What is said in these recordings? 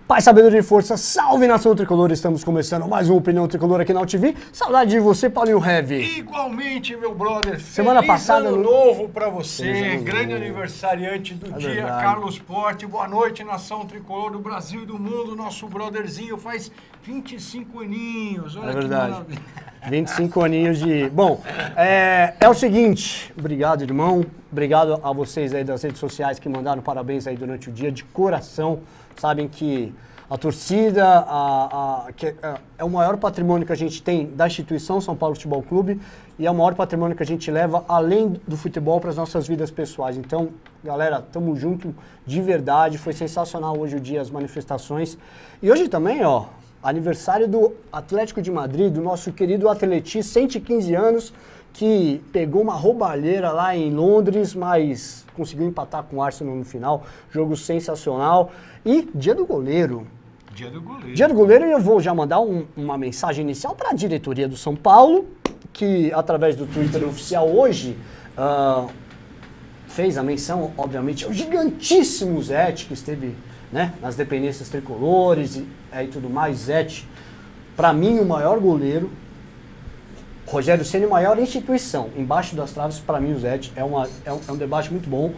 Paz, sabedoria e força, salve nação tricolor, estamos começando mais uma Opinião Tricolor aqui na UTV. Saudade de você, Paulinho Heavy. Igualmente, meu brother. Semana Feliz passada ano novo pra você, grande novo. Aniversariante do dia, verdade. Carlos Porte. Boa noite, nação tricolor do Brasil e do mundo. Nosso brotherzinho faz 25 aninhos. Olha que maravilha. 25 aninhos de... Bom, é o seguinte, obrigado, irmão. Obrigado a vocês aí das redes sociais que mandaram parabéns aí durante o dia, de coração. Sabem que a torcida é o maior patrimônio que a gente tem da instituição São Paulo Futebol Clube e é o maior patrimônio que a gente leva além do futebol para as nossas vidas pessoais. Então, galera, tamo junto de verdade. Foi sensacional hoje o dia, as manifestações. E hoje também, ó, aniversário do Atlético de Madrid, do nosso querido Atleti, 115 anos, que pegou uma roubalheira lá em Londres, mas conseguiu empatar com o Arsenal no final. Jogo sensacional. E dia do goleiro. Dia do goleiro. Dia do goleiro, e eu vou já mandar uma mensagem inicial para a diretoria do São Paulo, que através do Twitter oficial hoje fez a menção, obviamente, ao gigantíssimo Zete, que esteve, né, nas dependências tricolores e tudo mais. Zete, para mim, o maior goleiro. Rogério Ceni, maior instituição. Embaixo das traves, para mim, o Zete é um debate muito bom,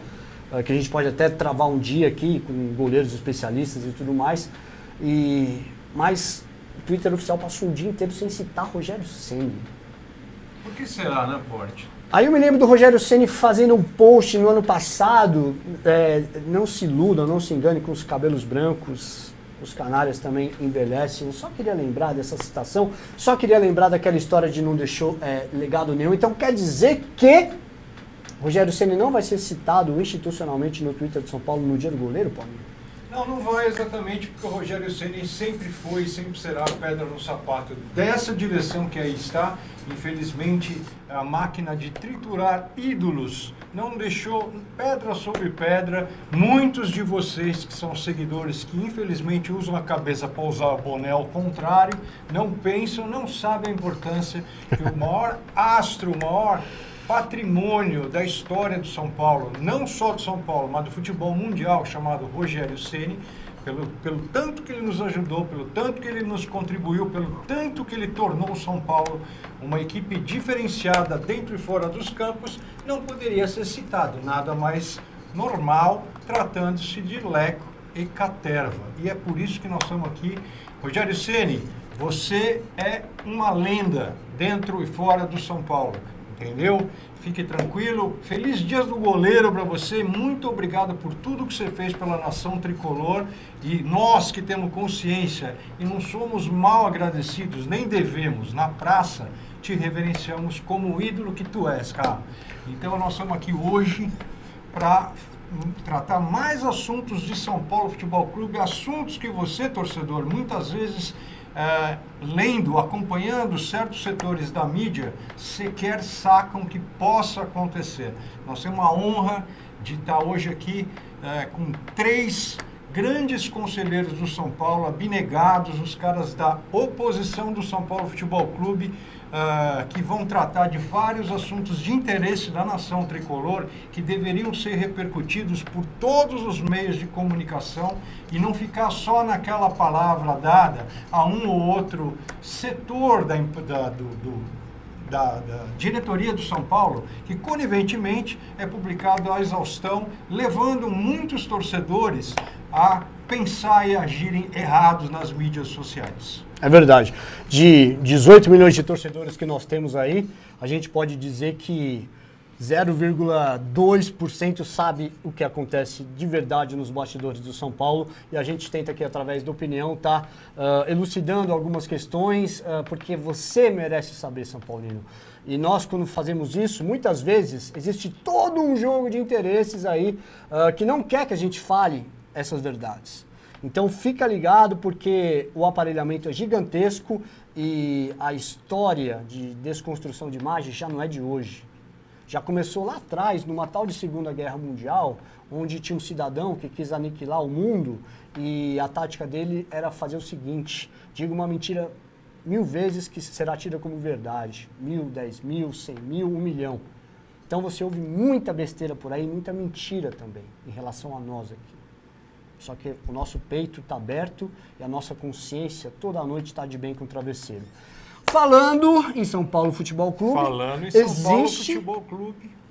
que a gente pode até travar um dia aqui com goleiros especialistas e tudo mais. Mas o Twitter oficial passou o dia inteiro sem citar Rogério Ceni. Por que será, né, Porte? Aí eu me lembro do Rogério Ceni fazendo um post no ano passado, não se iluda, não se engane com os cabelos brancos, os canários também envelhecem. Eu só queria lembrar dessa citação, só queria lembrar daquela história de não deixou legado nenhum. Então quer dizer que Rogério Ceni não vai ser citado institucionalmente no Twitter de São Paulo no dia do goleiro, Paulinho? Não vai exatamente, porque o Rogério Ceni sempre foi e sempre será a pedra no sapato dessa direção que aí está. Infelizmente, a máquina de triturar ídolos não deixou pedra sobre pedra. Muitos de vocês que são seguidores que infelizmente usam a cabeça para usar o boné ao contrário, não pensam, não sabem a importância que o maior astro, o maior patrimônio da história do São Paulo, não só do São Paulo, mas do futebol mundial, chamado Rogério Ceni, pelo tanto que ele nos ajudou, pelo tanto que ele nos contribuiu, pelo tanto que ele tornou o São Paulo uma equipe diferenciada dentro e fora dos campos, não poderia ser citado. Nada mais normal, tratando-se de Leco e Caterva. E é por isso que nós estamos aqui. Rogério Ceni, você é uma lenda dentro e fora do São Paulo. Entendeu? Fique tranquilo. Feliz Dias do Goleiro para você. Muito obrigado por tudo que você fez pela nação tricolor. E nós que temos consciência e não somos mal agradecidos, nem devemos, na praça, te reverenciamos como o ídolo que tu és, cara. Então nós estamos aqui hoje para tratar mais assuntos de São Paulo Futebol Clube, assuntos que você, torcedor, muitas vezes lendo, acompanhando certos setores da mídia, sequer sacam que possa acontecer. Nós temos a honra de estar hoje aqui com 3 grandes conselheiros do São Paulo, abnegados, os caras da oposição do São Paulo Futebol Clube, que vão tratar de vários assuntos de interesse da nação tricolor, que deveriam ser repercutidos por todos os meios de comunicação e não ficar só naquela palavra dada a um ou outro setor da diretoria do São Paulo, que conivente é publicado à exaustão, levando muitos torcedores a pensar e agirem errados nas mídias sociais. É verdade. De 18 milhões de torcedores que nós temos aí, a gente pode dizer que 0,2% sabe o que acontece de verdade nos bastidores do São Paulo, e a gente tenta aqui, através da opinião, elucidando algumas questões, porque você merece saber, São Paulino. E nós, quando fazemos isso, muitas vezes existe todo um jogo de interesses aí que não quer que a gente fale essas verdades. Então fica ligado, porque o aparelhamento é gigantesco e a história de desconstrução de imagem já não é de hoje. Já começou lá atrás, numa tal de Segunda Guerra Mundial, onde tinha um cidadão que quis aniquilar o mundo e a tática dele era fazer o seguinte: diga uma mentira 1000 vezes que será tida como verdade. 1000, 10.000, 100.000, 1 milhão. Então você ouve muita besteira por aí, muita mentira também, em relação a nós aqui. Só que o nosso peito está aberto e a nossa consciência toda noite está de bem com o travesseiro. Falando em São Paulo Futebol Clube,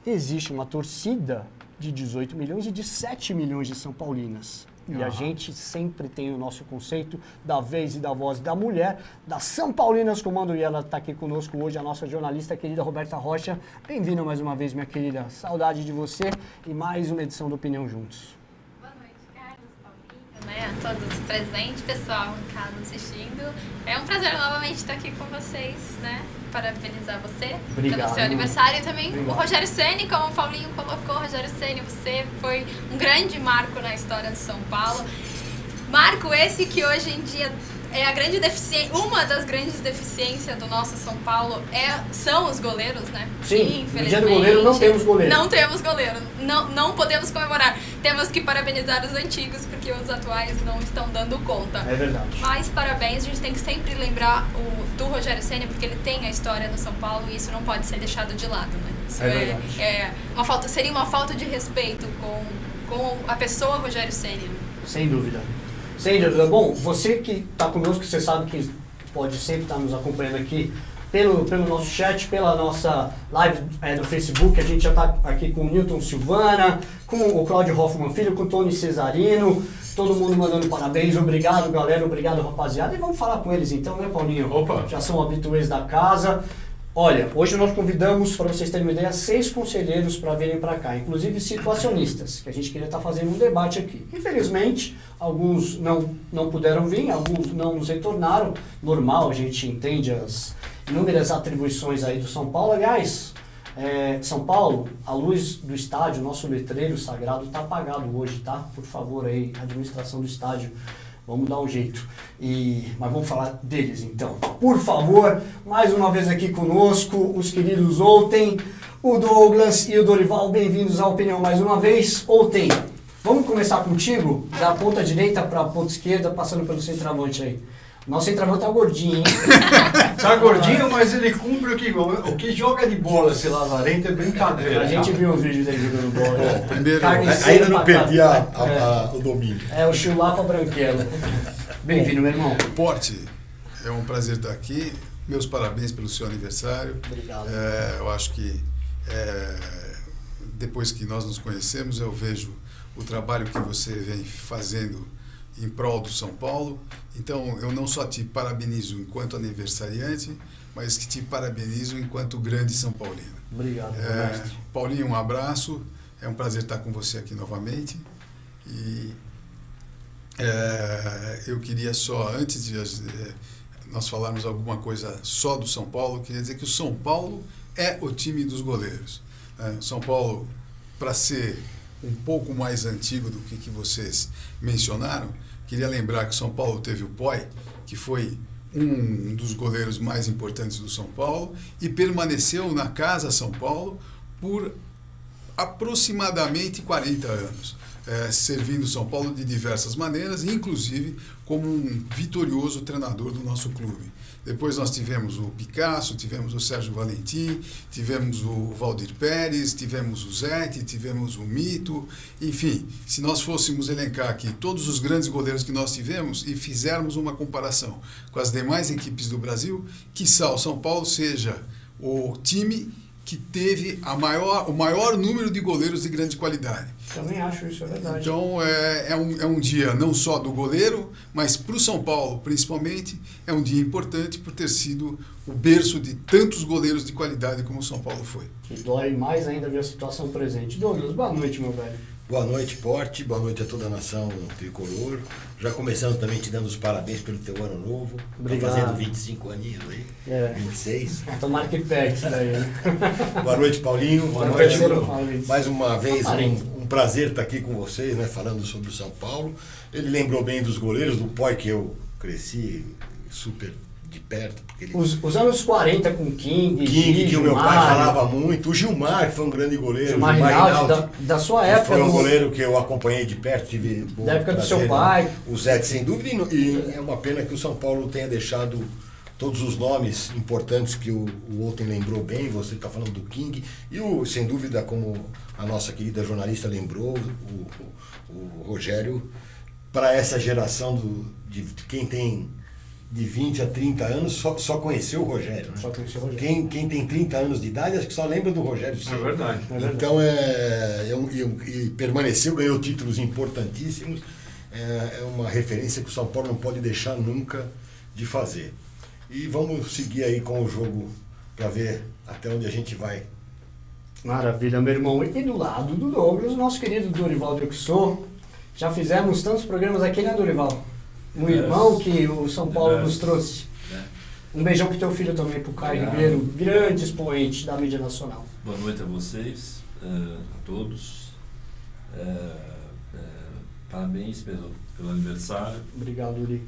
existe uma torcida de 18 milhões e de 7 milhões de São Paulinas. E a gente sempre tem o nosso conceito da vez e da voz da mulher, das São Paulinas Comando, e ela está aqui conosco hoje, a nossa jornalista querida Roberta Rocha. Bem-vinda mais uma vez, minha querida. Saudade de você e mais uma edição do Opinião Juntos. Boa noite, Carlos, Paulinho, né? A todos presentes, pessoal em casa assistindo. É um prazer novamente estar aqui com vocês, né? Parabenizar você pelo seu aniversário e também o Rogério Ceni, como o Paulinho colocou. Rogério Ceni, você foi um grande marco na história de São Paulo. Marco esse que hoje em dia é a grande deficiência, uma das grandes deficiências do nosso São Paulo são os goleiros, né? Sim, infelizmente. No dia do goleiro não temos goleiro. Não temos goleiro, não podemos comemorar. Temos que parabenizar os antigos, porque os atuais não estão dando conta. É verdade. Mas parabéns, a gente tem que sempre lembrar do Rogério Ceni, porque ele tem a história no São Paulo e isso não pode ser deixado de lado, né? Isso seria uma falta de respeito com a pessoa Rogério Ceni. Sem dúvida. Sem dúvida. Bom, você que está conosco, você sabe que pode sempre estar nos acompanhando aqui pelo nosso chat, pela nossa live no Facebook. A gente já está aqui com o Newton Silvana, com o Cláudio Hoffman Filho, com o Tony Cesarino, todo mundo mandando parabéns. Obrigado, galera. Obrigado, rapaziada. E vamos falar com eles então, né, Paulinho? Opa! Já são habituês da casa. Olha, hoje nós convidamos, para vocês terem uma ideia, 6 conselheiros para virem para cá, inclusive situacionistas, que a gente queria estar fazendo um debate aqui. Infelizmente, alguns não puderam vir, alguns não nos retornaram. Normal, a gente entende as inúmeras atribuições aí do São Paulo. Aliás, São Paulo, a luz do estádio, nosso letreiro sagrado, está apagado hoje, tá? Por favor, aí, administração do estádio. Vamos dar um jeito. Mas vamos falar deles então. Por favor, mais uma vez aqui conosco, os queridos Outem, o Douglas e o Dorival. Bem-vindos à Opinião mais uma vez. Outem, vamos começar contigo, da ponta direita para a ponta esquerda, passando pelo centroavante aí. Nosso centroavante tá gordinho, hein? Tá gordinho, mas ele cumpre o que joga de bola, esse lazarento, é brincadeira. A gente viu os vídeos dele jogando bola. Primeiro, ainda não perdi o domínio. O chulapa branquela. Bem-vindo, meu irmão. Porte, é um prazer estar aqui. Meus parabéns pelo seu aniversário. Obrigado. Eu acho que depois que nós nos conhecemos, eu vejo o trabalho que você vem fazendo em prol do São Paulo. Então, eu não só te parabenizo enquanto aniversariante, mas que te parabenizo enquanto grande São Paulino. Obrigado, Paulinho, um abraço. É um prazer estar com você aqui novamente. E eu queria só, antes de nós falarmos alguma coisa só do São Paulo, queria dizer que o São Paulo é o time dos goleiros. São Paulo, para ser um pouco mais antigo do que vocês mencionaram, queria lembrar que São Paulo teve o Poi, que foi um dos goleiros mais importantes do São Paulo, e permaneceu na Casa São Paulo por aproximadamente 40 anos, servindo São Paulo de diversas maneiras, inclusive como um vitorioso treinador do nosso clube. Depois nós tivemos o Picasso, tivemos o Sérgio Valentim, tivemos o Valdir Pérez, tivemos o Zete, tivemos o Mito. Enfim, se nós fôssemos elencar aqui todos os grandes goleiros que nós tivemos e fizermos uma comparação com as demais equipes do Brasil, quiçá o São Paulo seja o time que teve o maior número de goleiros de grande qualidade. Também acho isso, é verdade. Então, é um dia não só do goleiro, mas para o São Paulo, principalmente, é um dia importante por ter sido o berço de tantos goleiros de qualidade como o São Paulo foi. E dói mais ainda ver a situação presente. Douglas, boa noite, meu velho. Boa noite, Porte. Boa noite a toda a nação tricolor. Já começando também te dando os parabéns pelo teu ano novo. Obrigado. Tá fazendo 25 aninhos aí. 26. Tomara que pegue isso daí, né? Boa noite, Paulinho. Boa noite, Bruno. Mais uma vez, um prazer estar aqui com vocês, né, falando sobre o São Paulo. Ele lembrou bem dos goleiros, do Poi, que eu cresci super de perto. Porque ele... os anos 40 com King, que o meu pai falava muito. O Gilmar, que foi um grande goleiro. Gilmar Rinaldi, da sua época. Foi um goleiro que eu acompanhei de perto. Tive da época do seu pai. O Zé, sem dúvida. E é uma pena que o São Paulo tenha deixado todos os nomes importantes que o Outem lembrou bem. Você está falando do King. E, sem dúvida, como a nossa querida jornalista lembrou, o Rogério para essa geração de quem tem de 20 a 30 anos só conheceu o Rogério. Né? Só conheceu o Rogério. Quem tem 30 anos de idade, acho que só lembra do Rogério Ceni. É verdade. Então, e permaneceu, ganhou títulos importantíssimos. É uma referência que o São Paulo não pode deixar nunca de fazer. E vamos seguir aí com o jogo para ver até onde a gente vai. Maravilha, meu irmão. E do lado do Douglas, o nosso querido Dorival Druxô. Já fizemos tantos programas aqui, né, Dorival? Um irmão que o São Paulo nos trouxe. Um beijão pro teu filho também, pro Caio Ribeiro, grande expoente da mídia nacional. Boa noite a vocês, a todos. Parabéns pelo aniversário. Obrigado, Uri.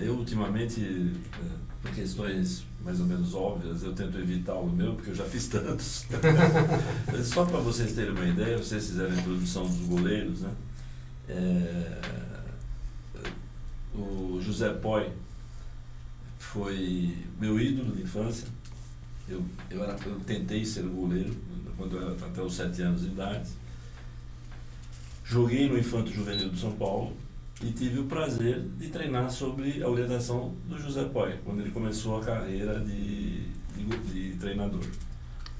Eu ultimamente, por questões mais ou menos óbvias, eu tento evitar o meu, porque eu já fiz tantos. Só para vocês terem uma ideia, vocês fizeram a introdução dos goleiros, né? O José Poi foi meu ídolo de infância. Eu tentei ser goleiro quando eu era até os 7 anos de idade. Joguei no Infanto Juvenil do São Paulo e tive o prazer de treinar sob a orientação do José Poi, quando ele começou a carreira de treinador.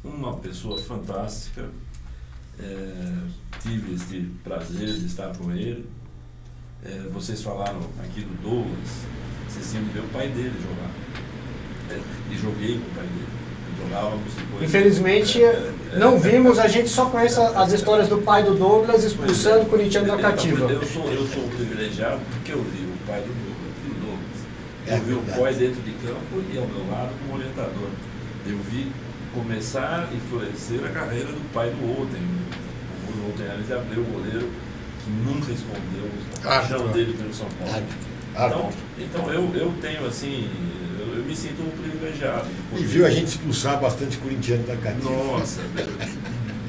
Uma pessoa fantástica, tive esse prazer de estar com ele. Vocês falaram aqui do Douglas, vocês tinham que ver o pai dele jogar. E joguei com o pai dele. Jogávamos depois. Infelizmente, não vimos, a gente só conhece as histórias do pai do Douglas expulsando o corintiano da cativa. Eu sou privilegiado porque eu vi o pai do Douglas. Eu vi o pai dentro de campo e ao meu lado como orientador. Eu vi começar e florescer a carreira do pai do Outen. O Outen Ares abriu o goleiro que nunca escondeu a paixão dele pelo São Paulo. Então eu tenho assim, eu me sinto um privilegiado. E viu a gente expulsar bastante corintiano da cativa. Nossa,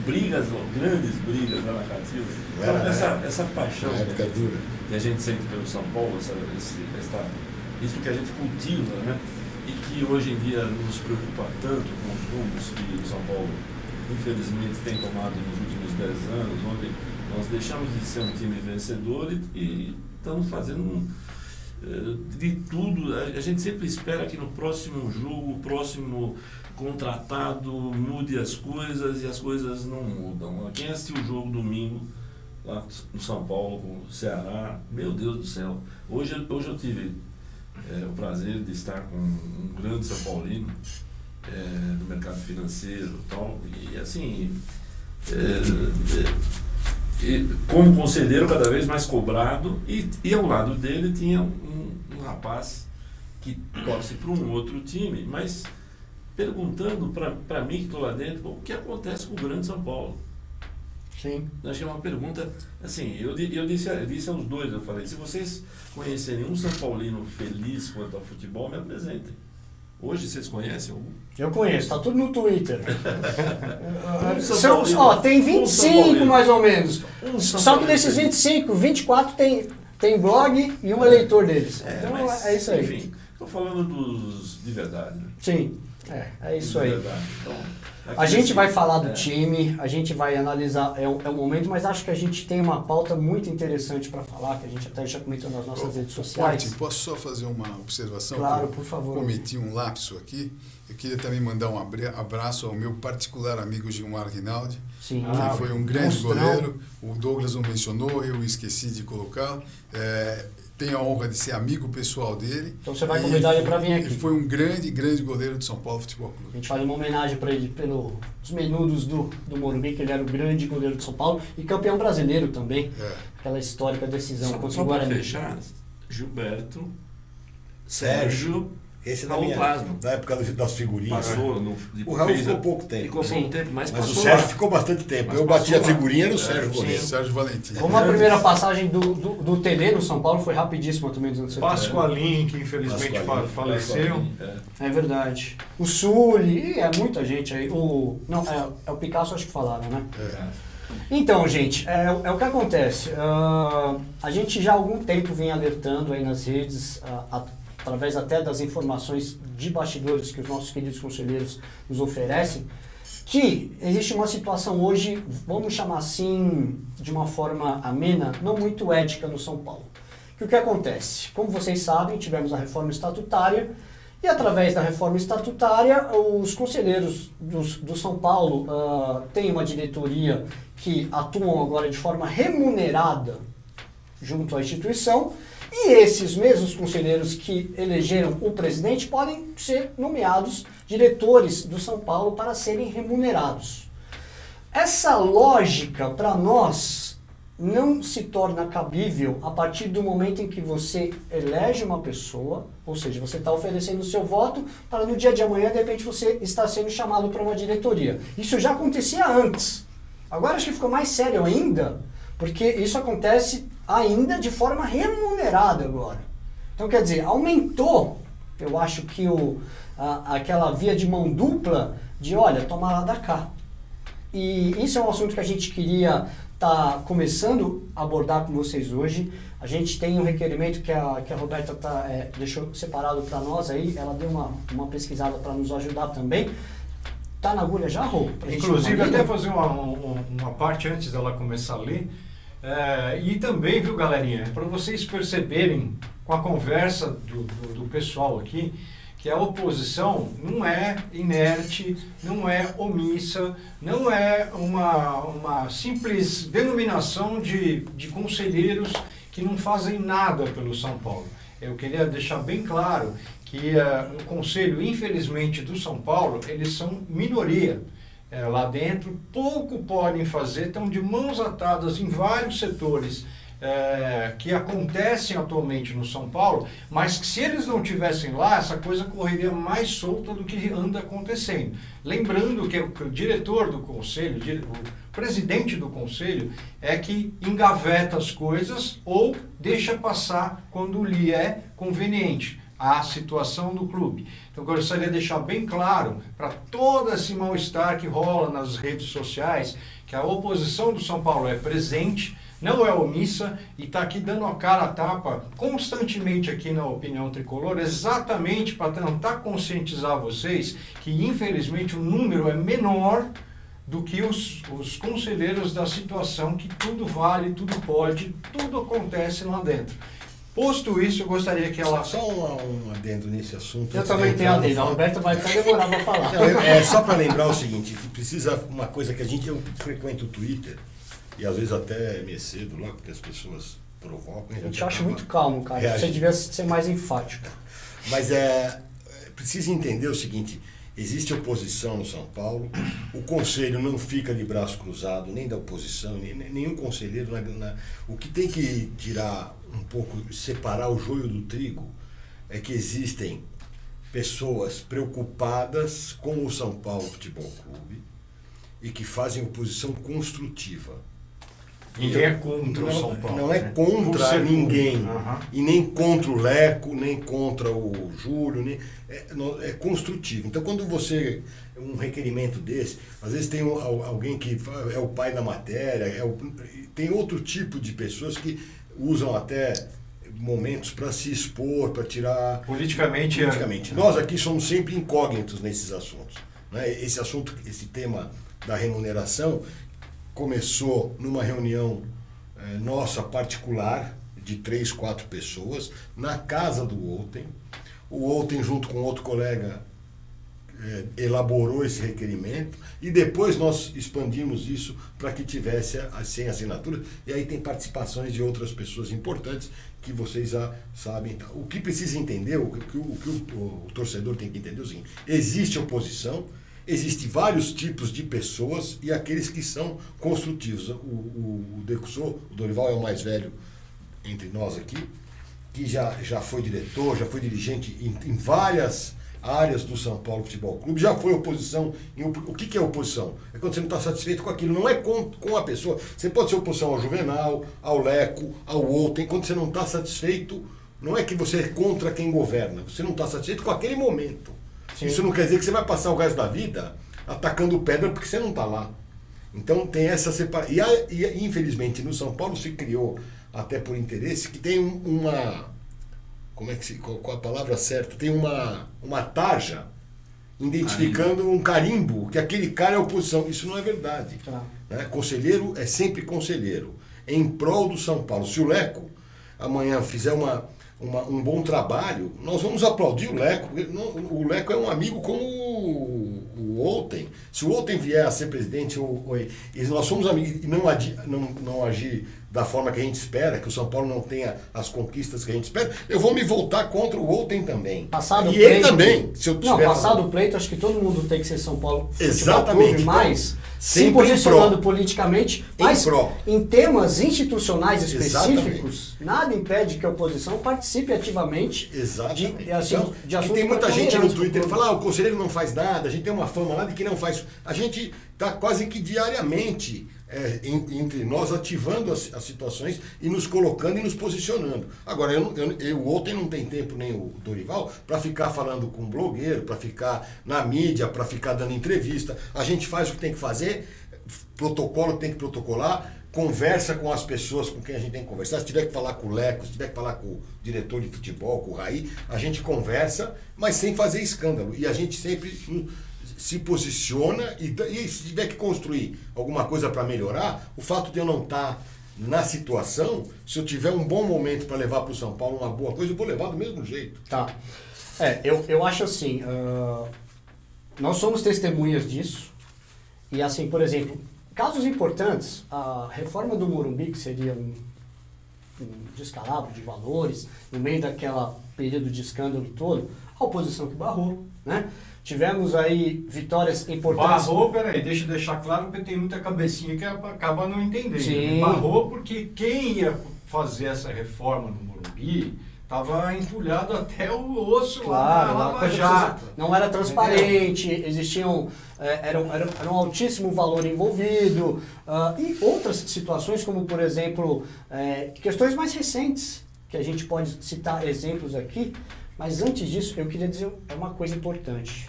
grandes brigas lá na cativa. Então, essa paixão que a gente sente pelo São Paulo, isso que a gente cultiva, né? E que hoje em dia nos preocupa tanto com os rumos que o São Paulo, infelizmente, tem tomado nos últimos 10 anos, onde nós deixamos de ser um time vencedor e estamos fazendo de tudo. A gente sempre espera que no próximo jogo, o próximo contratado mude as coisas e as coisas não mudam. Quem assistiu o jogo domingo lá no São Paulo com o Ceará, meu Deus do céu, hoje eu tive o prazer de estar com um grande São Paulino do mercado financeiro e tal, e assim, como conselheiro cada vez mais cobrado, e ao lado dele tinha um rapaz que torce para um outro time, mas perguntando para mim que estou lá dentro, o que acontece com o grande São Paulo? Sim. Eu achei uma pergunta, assim, eu disse aos dois, eu falei, se vocês conhecerem um São Paulino feliz quanto ao futebol, me apresentem. Hoje vocês conhecem algum? Eu conheço, tá tudo no Twitter. Tem 25 mais ou menos. Só que desses 25, 24 tem blog e um eleitor deles. Então é isso aí. Enfim, estou falando dos de verdade. Né? Sim, é isso aí. Então, a gente vai falar do time, a gente vai analisar, é um momento, mas acho que a gente tem uma pauta muito interessante para falar, que a gente até já comentou nas nossas redes sociais. Posso só fazer uma observação? Claro, por favor. Cometi um lapso aqui. Eu queria também mandar um abraço ao meu particular amigo Gilmar Rinaldi, Sim. que foi um grande goleiro. O Douglas não mencionou, eu esqueci de colocá-lo. Tenho a honra de ser amigo pessoal dele. Então você vai convidar ele para vir aqui. Ele foi um grande goleiro do São Paulo Futebol Clube. A gente faz uma homenagem para ele pelos menudos do Morumbi, que ele era o grande goleiro do São Paulo e campeão brasileiro também. Aquela histórica decisão contra o Guarani. Só para fechar, Gilberto, Sérgio... Esse Raul Plasma. Na época das figurinhas. Passou. O Raul ficou pouco tempo. Ficou pouco tempo, mas passou. O Sérgio ficou bastante tempo. Mas eu bati a figurinha no Sérgio goleiro. Sérgio Valentim. Como a primeira passagem do TD no São Paulo foi rapidíssima também dos anos 70. Pascoalim, que infelizmente faleceu. É verdade. O Sully, é muita gente aí. Não, é o Picasso, acho que falaram, né? Então, gente, é o que acontece. A gente já há algum tempo vem alertando aí nas redes, através até das informações de bastidores que os nossos queridos conselheiros nos oferecem, que existe uma situação hoje, vamos chamar assim, de uma forma amena, não muito ética no São Paulo. Que o que acontece? Como vocês sabem, tivemos a reforma estatutária e através da reforma estatutária, os conselheiros do São Paulo têm uma diretoria que atuam agora de forma remunerada junto à instituição, e esses mesmos conselheiros que elegeram o presidente podem ser nomeados diretores do São Paulo para serem remunerados. Essa lógica, para nós, não se torna cabível a partir do momento em que você elege uma pessoa, ou seja, você está oferecendo o seu voto para no dia de amanhã, de repente, você está sendo chamado para uma diretoria. Isso já acontecia antes. Agora acho que ficou mais sério ainda, porque isso acontece ainda de forma remunerada agora. Então, quer dizer, aumentou, eu acho que aquela via de mão dupla de, olha, toma lá da cá. E isso é um assunto que a gente queria estar começando a abordar com vocês hoje. A gente tem um requerimento que a Roberta deixou separado para nós aí, ela deu uma pesquisada para nos ajudar também. Tá na agulha já, Rô? Inclusive, até fazer uma parte antes dela começar a ler. E também, viu, galerinha, para vocês perceberem com a conversa do pessoal aqui, que a oposição não é inerte, não é omissa, não é uma simples denominação de conselheiros que não fazem nada pelo São Paulo. Eu queria deixar bem claro que o conselho, infelizmente, do São Paulo, eles são minoria. Lá dentro, pouco podem fazer, estão de mãos atadas em vários setores que acontecem atualmente no São Paulo, mas que se eles não estivessem lá, essa coisa correria mais solta do que anda acontecendo. Lembrando que o diretor do conselho, o presidente do conselho, é que engaveta as coisas ou deixa passar quando lhe é conveniente a situação do clube. Então, eu gostaria de deixar bem claro para todo esse mal-estar que rola nas redes sociais, que a oposição do São Paulo é presente, não é omissa e está aqui dando a cara a tapa constantemente aqui na Opinião Tricolor, exatamente para tentar conscientizar vocês que, infelizmente, o número é menor do que os conselheiros da situação, que tudo vale, tudo pode, tudo acontece lá dentro. Posto isso, eu gostaria que ela... Só um adendo nesse assunto. Eu também tenho adendo. A Roberta vai até demorar para falar. Não, só para lembrar o seguinte, que precisa uma coisa que eu frequento o Twitter, e às vezes até me excedo lá, porque as pessoas provocam. Eu te acho muito calmo, cara. Reagindo. Você devia ser mais enfático. Mas precisa entender o seguinte, existe oposição no São Paulo, o conselho não fica de braço cruzado, nem da oposição, nenhum conselheiro. O que tem que tirar um pouco, separar o joio do trigo, é que existem pessoas preocupadas com o São Paulo Futebol Clube e que fazem oposição construtiva. Ninguém é contra o São Paulo. Não é contra ninguém. E nem contra o Leco, nem contra o Júlio. É construtivo. Então, quando você... Um requerimento desse, às vezes tem alguém que é o pai da matéria, tem outro tipo de pessoas que usam até momentos para se expor, para tirar... Politicamente. Nós aqui somos sempre incógnitos nesses assuntos. Né? Esse tema da remuneração começou numa reunião nossa particular, de 3, 4 pessoas, na casa do Olten. O Olten, junto com outro colega, elaborou esse requerimento e depois nós expandimos isso para que tivesse as 100 assinaturas, e aí tem participações de outras pessoas importantes que vocês já sabem. O que precisa entender, o que o torcedor tem que entender é o seguinte: existe oposição, existem vários tipos de pessoas e aqueles que são construtivos. O Decussô, o Dorival é o mais velho entre nós aqui, que já foi diretor, já foi dirigente em várias áreas do São Paulo Futebol Clube, já foi oposição. O que é oposição? É quando você não está satisfeito com aquilo, não é com a pessoa. Você pode ser oposição ao Juvenal, ao Leco, ao Olten. Quando você não está satisfeito, não é que você é contra quem governa, você não está satisfeito com aquele momento. Sim. Isso não quer dizer que você vai passar o resto da vida atacando pedra porque você não está lá. Então tem essa separação. E infelizmente no São Paulo se criou, até por interesse, que tem qual a palavra certa? Tem uma tarja identificando um carimbo, que aquele cara é oposição. Isso não é verdade. Né? Conselheiro é sempre conselheiro, em prol do São Paulo. Se o Leco amanhã fizer um bom trabalho, nós vamos aplaudir o Leco, porque o Leco é um amigo como o Outem. Se o Outem vier a ser presidente, e nós somos amigos e não agir da forma que a gente espera, que o São Paulo não tenha as conquistas que a gente espera, eu vou me voltar contra o Outem também. Passado e ele também. Se eu tiver passado o pleito, acho que todo mundo tem que ser São Paulo. Exatamente. Mas se posicionando politicamente, mas em temas institucionais específicos, nada impede que a oposição participe ativamente de assuntos. E tem muita gente no Twitter que fala, o conselheiro não faz nada, a gente tem uma fama lá de que não faz. A gente está quase que diariamente entre nós ativando as situações e nos colocando e nos posicionando. Agora, o Outem não tem tempo, nem o Dorival, para ficar falando com blogueiro, para ficar na mídia, para ficar dando entrevista. A gente faz o que tem que fazer, protocolo tem que protocolar, conversa com as pessoas com quem a gente tem que conversar. Se tiver que falar com o Leco, se tiver que falar com o diretor de futebol, com o Raí, a gente conversa, mas sem fazer escândalo. E a gente sempre se posiciona e se tiver que construir alguma coisa para melhorar, o fato de eu não estar na situação, se eu tiver um bom momento para levar para o São Paulo uma boa coisa, eu vou levar do mesmo jeito. Tá. Eu acho assim, nós somos testemunhas disso, e assim, por exemplo, casos importantes, a reforma do Morumbi, que seria um descalabro de valores, no meio daquela período de escândalo todo, a oposição que barrou, né? Tivemos aí vitórias importantes. Barrou, peraí, deixa eu deixar claro, porque tem muita cabecinha que acaba não entendendo. Sim. Barrou porque quem ia fazer essa reforma no Morumbi estava entulhado até o osso lá na Lava Jato. Não era transparente, existiam, era um altíssimo valor envolvido, e outras situações como, por exemplo, questões mais recentes, que a gente pode citar exemplos aqui. Mas antes disso, eu queria dizer uma coisa importante,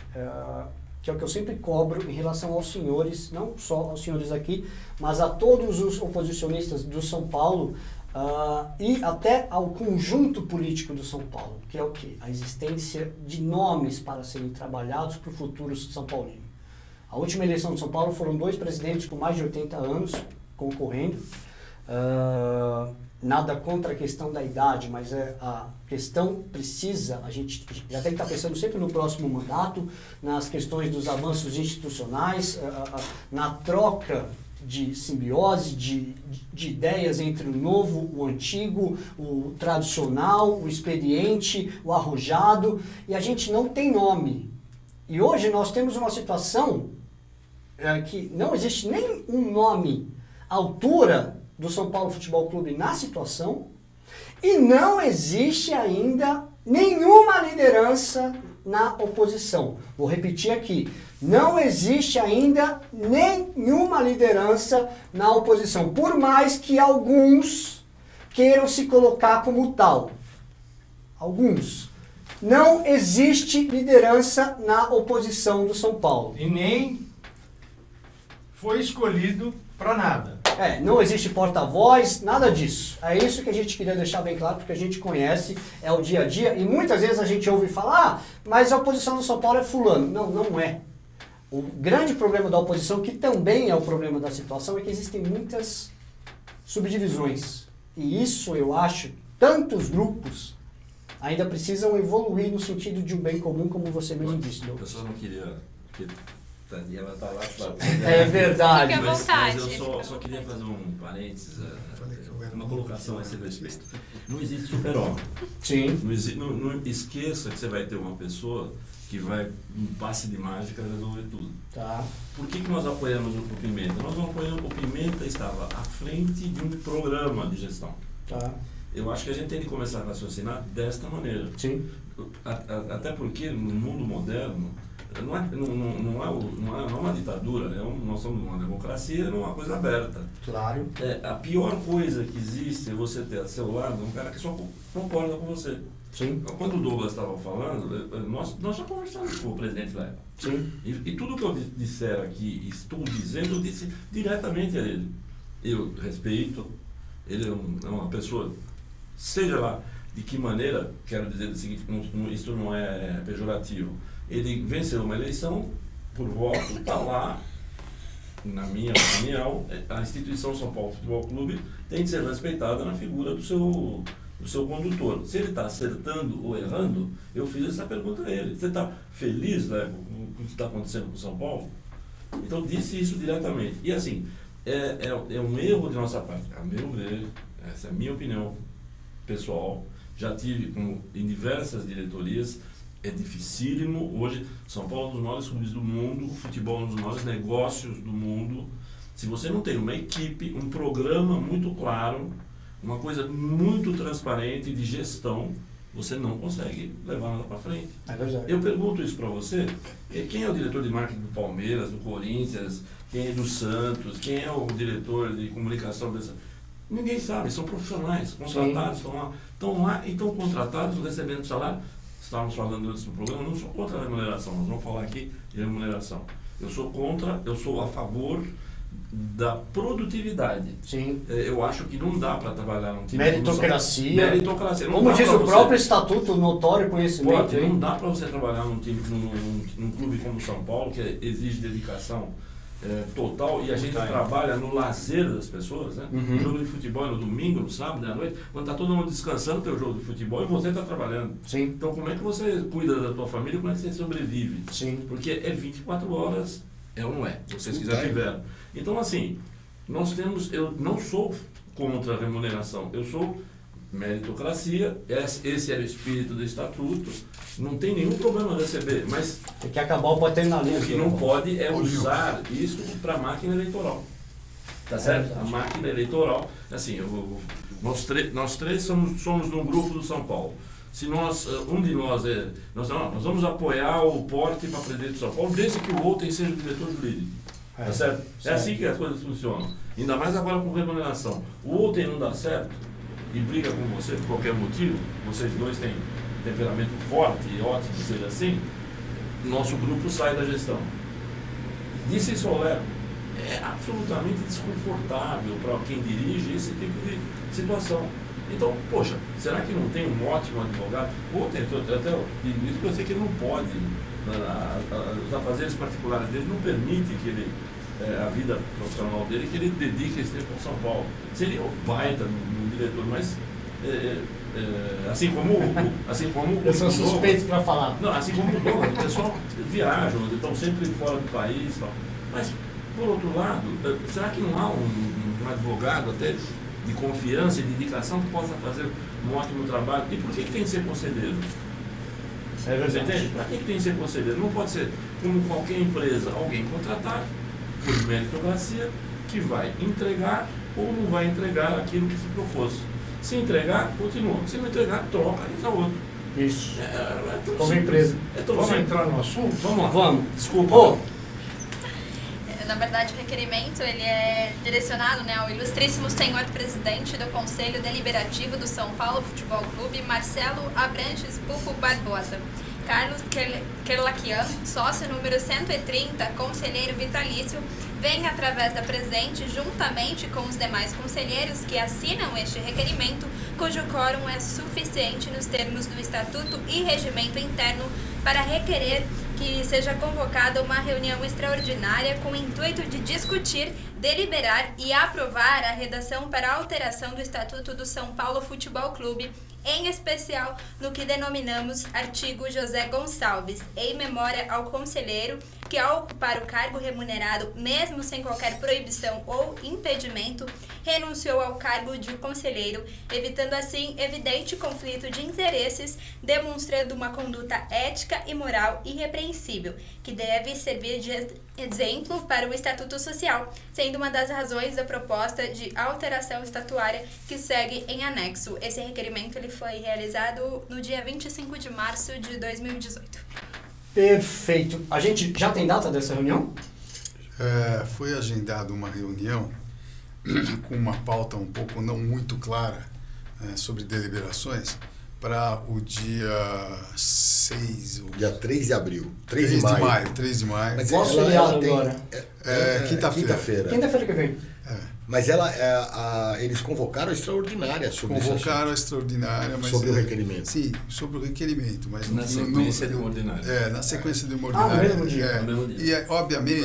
que é o que eu sempre cobro em relação aos senhores, não só aos senhores aqui, mas a todos os oposicionistas do São Paulo e até ao conjunto político do São Paulo, que é o quê? A existência de nomes para serem trabalhados para o futuro São Paulino. A última eleição de São Paulo foram 2 presidentes com mais de 80 anos concorrendo. Nada contra a questão da idade, mas a questão precisa, a gente já tem que estar pensando sempre no próximo mandato, nas questões dos avanços institucionais, na troca de simbiose, de ideias entre o novo, o antigo, o tradicional, o experiente, o arrojado, e a gente não tem nome. E hoje nós temos uma situação que não existe nem um nome à altura do São Paulo Futebol Clube na situação, e não existe ainda nenhuma liderança na oposição. Vou repetir aqui, não existe ainda nenhuma liderança na oposição, por mais que alguns queiram se colocar como tal. Alguns. Não existe liderança na oposição do São Paulo. E nem foi escolhido para nada. Não existe porta-voz, nada disso. É isso que a gente queria deixar bem claro, porque a gente conhece, é o dia a dia, e muitas vezes a gente ouve falar, mas a oposição do São Paulo é fulano. Não, não é. O grande problema da oposição, que também é o problema da situação, é que existem muitas subdivisões. E isso, eu acho, tantos grupos ainda precisam evoluir no sentido de um bem comum, como você mesmo disse, Douglas. Eu só não queria... Ela tá lá, é verdade. Fique à vontade. Mas eu só queria fazer um parênteses, uma colocação a esse respeito. Não existe super-homem. Sim. Não esqueça que você vai ter uma pessoa que vai, um passe de mágica, resolver tudo. Tá. Por que nós apoiamos o Pimenta? Nós não apoiamos o Pimenta, estava à frente de um programa de gestão. Tá. Eu acho que a gente tem que começar a raciocinar desta maneira. Sim. Até porque no mundo moderno, não é uma ditadura, nós somos uma democracia, não é uma coisa aberta. Claro. A pior coisa que existe é você ter ao seu lado um cara que só concorda com você. Sim. Quando o Douglas estava falando, nós já conversamos com o presidente lá. Sim. E tudo que eu disser aqui, estou dizendo, eu disse diretamente a ele. Eu respeito, ele é uma pessoa, seja lá de que maneira, quero dizer o seguinte, isso não é pejorativo. ele venceu uma eleição por voto, está lá, na minha opinião, a instituição São Paulo Futebol Clube tem de ser respeitada na figura do seu condutor. Se ele está acertando ou errando, eu fiz essa pergunta a ele. Você está feliz, né, com o que está acontecendo com o São Paulo? Então disse isso diretamente. E assim, é um erro de nossa parte. A meu ver, essa é a minha opinião pessoal, já tive em diversas diretorias, é dificílimo. Hoje, São Paulo é um dos maiores clubes do mundo, o futebol é um dos maiores negócios do mundo. Se você não tem uma equipe, um programa muito claro, uma coisa muito transparente de gestão, você não consegue levar nada para frente. É verdade. Eu pergunto isso para você, quem é o diretor de marketing do Palmeiras, do Corinthians, quem é do Santos, quem é o diretor de comunicação dessa... Ninguém sabe, são profissionais, contratados, estão lá e estão contratados, recebendo salário. Estávamos falando antes do programa, eu não sou contra a remuneração, nós vamos falar aqui de remuneração. Eu sou a favor da produtividade. Sim. Eu acho que não dá para trabalhar num time. Meritocracia. Meritocracia. Como diz o próprio estatuto, notório conhecimento. Não dá para você trabalhar num time, num clube como São Paulo, que exige dedicação total, e a gente trabalha no lazer das pessoas, né? O jogo de futebol é no domingo, no sábado, à noite, quando está todo mundo descansando, tem o jogo de futebol e você está trabalhando. Sim. Então como é que você cuida da tua família, como é que você sobrevive? Sim. Porque é 24 horas, ou não é? Se vocês quiserem tiver. Então assim, eu não sou contra a remuneração, eu sou meritocracia, esse era o espírito do estatuto, não tem nenhum problema receber, mas tem que acabar o paternalismo. O que não pode é usar isso para a máquina eleitoral. Tá certo? A máquina eleitoral, assim, nós três somos de um grupo do São Paulo. Se um de nós nós vamos apoiar o Porte para presidente do São Paulo, desde que o outro seja o diretor jurídico. Tá certo? É assim que as coisas funcionam. Ainda mais agora com remuneração. O outro não dá certo e briga com você por qualquer motivo, vocês dois têm temperamento forte e ótimo, seja assim, nosso grupo sai da gestão. Disse Solero, é absolutamente desconfortável para quem dirige esse tipo de situação. Então, poxa, será que não tem um ótimo advogado? Ou tem, até eu sei que ele não pode, os afazeres particulares dele não permite que ele, a vida profissional dele, que ele dedique esse tempo ao São Paulo. Seria um baita no diretor, mas assim como eu sou suspeito para falar. Não, assim como o pessoal viajam, estão sempre fora do país, tal. Mas por outro lado, será que não há um advogado até de confiança e de dedicação que possa fazer um ótimo trabalho? E por que tem que ser conselheiro? É verdade. Você entende? Para que tem que ser conselheiro? Não pode ser como qualquer empresa, alguém contratado por meritocracia que vai entregar ou não vai entregar aquilo que se propôs. Se entregar, continua. Se não entregar, troca e entra outro. Isso. Como empresa. Vamos entrar no assunto? Vamos lá. Vamos. Desculpa. Na verdade, o requerimento ele é direcionado, né, ao ilustríssimo senhor presidente do Conselho Deliberativo do São Paulo Futebol Clube, Marcelo Abranches Bufo Barbosa. Carlos Kerlakian, sócio número 130, conselheiro vitalício, vem através da presente, juntamente com os demais conselheiros que assinam este requerimento, cujo quórum é suficiente nos termos do Estatuto e Regimento Interno, para requerer que seja convocada uma reunião extraordinária com o intuito de discutir, deliberar e aprovar a redação para alteração do Estatuto do São Paulo Futebol Clube, em especial no que denominamos artigo José Gonçalves, em memória ao conselheiro que, ao ocupar o cargo remunerado, mesmo sem qualquer proibição ou impedimento, renunciou ao cargo de conselheiro, evitando assim evidente conflito de interesses, demonstrando uma conduta ética e moral irrepreensível, que deve servir de exemplo para o Estatuto Social, sendo uma das razões da proposta de alteração estatuária que segue em anexo. Esse requerimento ele foi realizado no dia 25 de março de 2018. Perfeito. A gente já tem data dessa reunião? Foi agendada uma reunião com uma pauta um pouco não muito clara sobre deliberações para o dia 6... Dia 3 de abril. 3 de maio. 3 de maio. Mas Posso feriado agora? Quinta-feira. Quinta-feira que vem. Mas eles convocaram a extraordinária sobre isso. Convocaram a extraordinária, mas... Sobre o requerimento. Sim, sobre o requerimento. Mas na sequência de uma ordinária. Na sequência de uma ordinária. No mesmo dia. E, obviamente,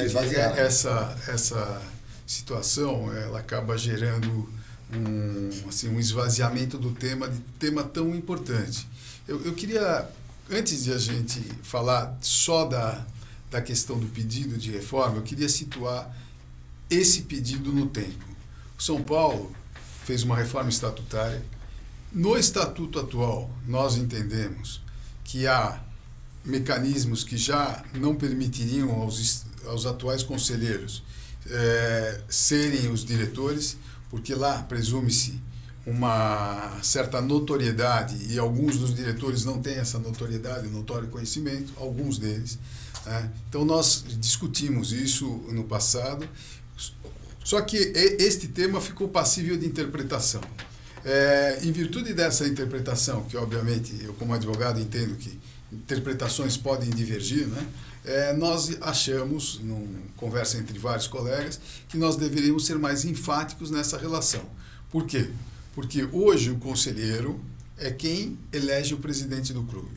essa situação, ela acaba gerando um esvaziamento do tema tão importante. Eu queria, antes de a gente falar só da questão do pedido de reforma, eu queria situar esse pedido no tempo. O São Paulo fez uma reforma estatutária. No estatuto atual, nós entendemos que há mecanismos que já não permitiriam aos atuais conselheiros serem os diretores, porque lá presume-se uma certa notoriedade, e alguns dos diretores não têm essa notoriedade, notório conhecimento, alguns deles. Então, nós discutimos isso no passado, só que este tema ficou passível de interpretação. Em virtude dessa interpretação, que obviamente eu como advogado entendo que interpretações podem divergir, nós achamos, numa conversa entre vários colegas, que nós deveríamos ser mais enfáticos nessa relação. Por quê? Porque hoje o conselheiro é quem elege o presidente do clube.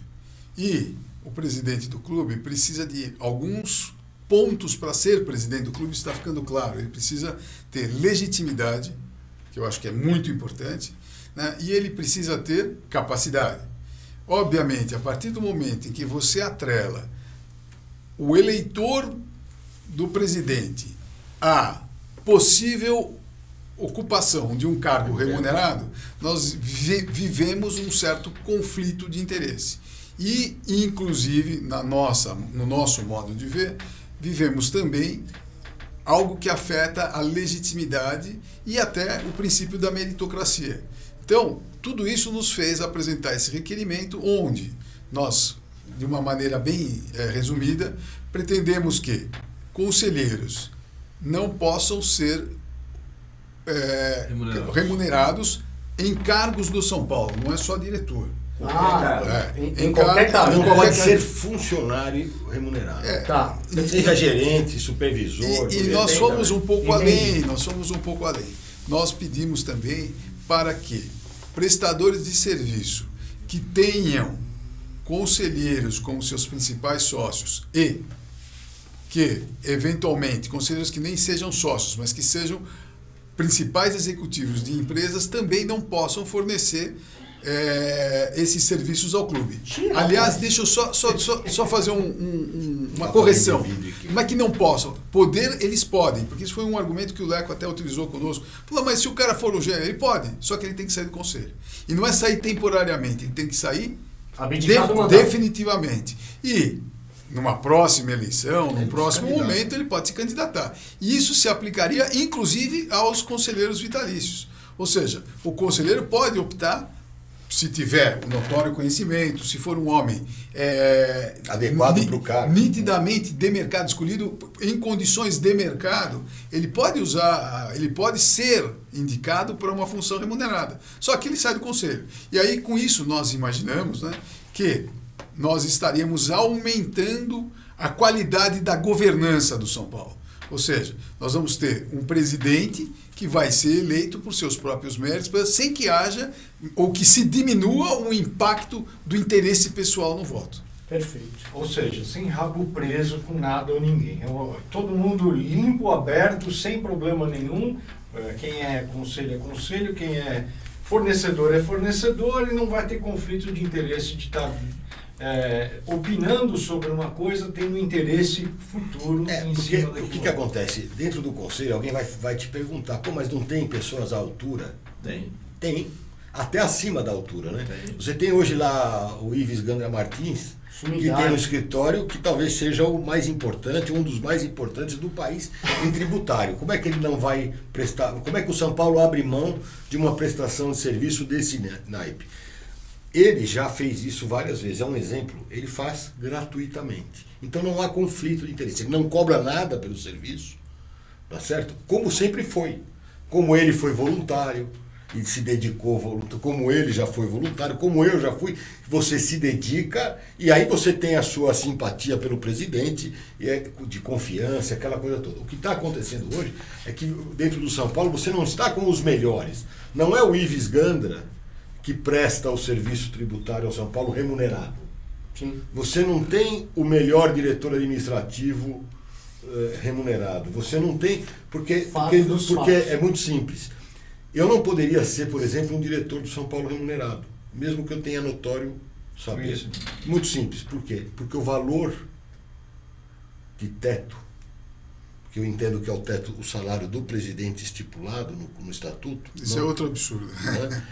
E o presidente do clube precisa de alguns pontos para ser presidente do clube, está ficando claro. Ele precisa ter legitimidade, que eu acho que é muito importante, e ele precisa ter capacidade. Obviamente, a partir do momento em que você atrela o eleitor do presidente à possível ocupação de um cargo remunerado, nós vivemos um certo conflito de interesse. E, inclusive, no nosso modo de ver, vivemos também algo que afeta a legitimidade e até o princípio da meritocracia. Então, tudo isso nos fez apresentar esse requerimento, onde nós, de uma maneira bem resumida, pretendemos que conselheiros não possam ser remunerados em cargos do São Paulo, não é só diretor. Em qualquer cargo. Não pode ser funcionário remunerado. Seja gerente, supervisor. E nós fomos um pouco além, Nós pedimos também para que prestadores de serviço que tenham conselheiros como seus principais sócios e que, eventualmente, conselheiros que nem sejam sócios, mas que sejam principais executivos de empresas, também não possam fornecer esses serviços ao clube. Aliás, deixa eu só fazer uma correção. Não é que não possam. Poder, eles podem, porque isso foi um argumento que o Leco até utilizou conosco. Falou, mas se o cara for o gênero, ele pode, só que ele tem que sair do conselho. E não é sair temporariamente, ele tem que sair definitivamente. E numa próxima eleição, num próximo momento, ele pode se candidatar. E isso se aplicaria, inclusive, aos conselheiros vitalícios. Ou seja, o conselheiro pode optar, se tiver um notório conhecimento, se for um homem adequado para o cargo, nitidamente de mercado, escolhido em condições de mercado, ele pode ser indicado para uma função remunerada. Só que ele sai do conselho. E aí, com isso, nós imaginamos, que nós estaríamos aumentando a qualidade da governança do São Paulo. Ou seja, nós vamos ter um presidente que vai ser eleito por seus próprios méritos, sem que haja ou que se diminua o impacto do interesse pessoal no voto. Perfeito. Ou seja, sem rabo preso com nada ou ninguém. Todo mundo limpo, aberto, sem problema nenhum. Quem é conselho, quem é fornecedor, e não vai ter conflito de interesse de estar opinando sobre uma coisa, tendo interesse futuro em cima daquilo. O que acontece? Dentro do conselho, alguém vai te perguntar, mas não tem pessoas à altura? Tem. Até acima da altura, né? Você tem hoje lá o Ives Gandra Martins, que tem um escritório que talvez seja o mais importante, um dos mais importantes do país em tributário. Como é que ele não vai prestar? Como é que o São Paulo abre mão de uma prestação de serviço desse naipe? Ele já fez isso várias vezes, é um exemplo, ele faz gratuitamente. Então não há conflito de interesse, ele não cobra nada pelo serviço, tá certo? Como sempre foi. Como ele foi voluntário, e se dedicou, como ele já foi voluntário, como eu já fui, você se dedica e aí você tem a sua simpatia pelo presidente, e de confiança, aquela coisa toda. O que está acontecendo hoje é que dentro do São Paulo você não está com os melhores. Não é o Ives Gandra que presta o serviço tributário ao São Paulo remunerado. Sim. Você não tem o melhor diretor administrativo remunerado. Você não tem, porque é muito simples. Eu não poderia ser, por exemplo, um diretor do São Paulo remunerado, mesmo que eu tenha notório saber. Isso. Muito simples. Por quê? Porque o valor de teto, que eu entendo que é o teto, o salário do presidente estipulado no estatuto. Isso é outro absurdo. Né?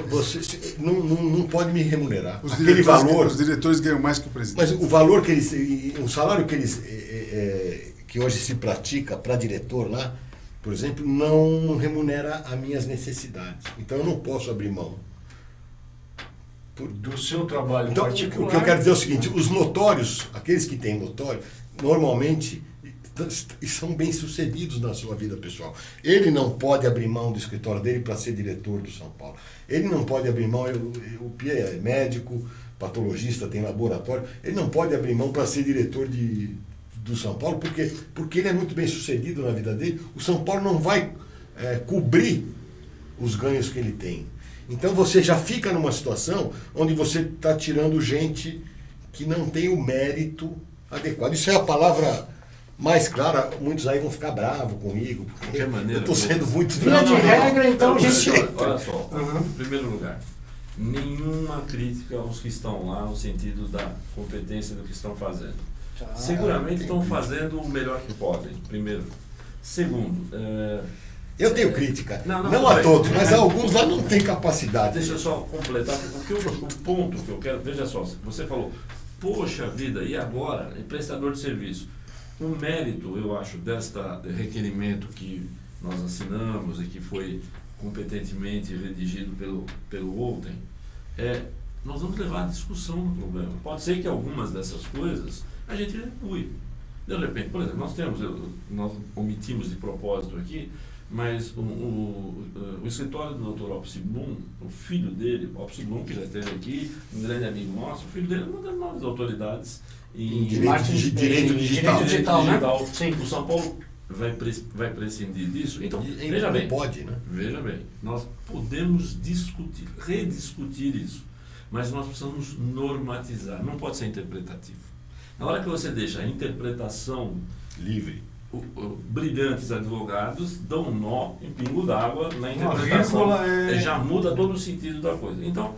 Você não pode me remunerar. Aquele valor. Os diretores ganham mais que o presidente. Mas o valor que eles, o salário que eles, que hoje se pratica para diretor lá, por exemplo, não remunera as minhas necessidades. Então eu não posso abrir mão. Do seu trabalho Então, particular. o que eu quero dizer é o seguinte: os notórios, aqueles que têm notório, normalmente são bem-sucedidos na sua vida pessoal. Ele não pode abrir mão do escritório dele para ser diretor do São Paulo. Ele não pode abrir mão, o Pia é médico, patologista, tem laboratório, ele não pode abrir mão para ser diretor do São Paulo, porque ele é muito bem-sucedido na vida dele. O São Paulo não vai cobrir os ganhos que ele tem. Então você já fica numa situação onde você está tirando gente que não tem o mérito adequado. Isso é a palavra mais clara. Muitos aí vão ficar bravos comigo, porque eu estou sendo muito... Via de regra, então, gente... Olha só, em primeiro lugar, nenhuma crítica aos que estão lá no sentido da competência do que estão fazendo. Seguramente estão fazendo o melhor que podem, primeiro. Segundo... Eu tenho crítica, não a todos, mas alguns lá não têm capacidade. Deixa eu só completar, porque o ponto que eu quero... Veja só, você falou, poxa vida, e agora? É prestador de serviço. O mérito, eu acho, deste requerimento que nós assinamos e que foi competentemente redigido pelo Outem, nós vamos levar a discussão do problema. Pode ser que algumas dessas coisas a gente recue. De repente, por exemplo, nós omitimos de propósito aqui, mas o escritório do Dr. Opsi Blum, o filho dele, Opsi Blum, que já esteve aqui, um grande amigo nosso, o filho dele é uma das novas autoridades em direito digital, né? O São Paulo vai prescindir disso. Então, veja bem, pode, né? Veja bem, nós podemos rediscutir isso, mas nós precisamos normatizar, não pode ser interpretativo. Na hora que você deixa a interpretação livre, brilhantes advogados dão um nó em pingo d'água na interpretação, já muda todo o sentido da coisa. Então,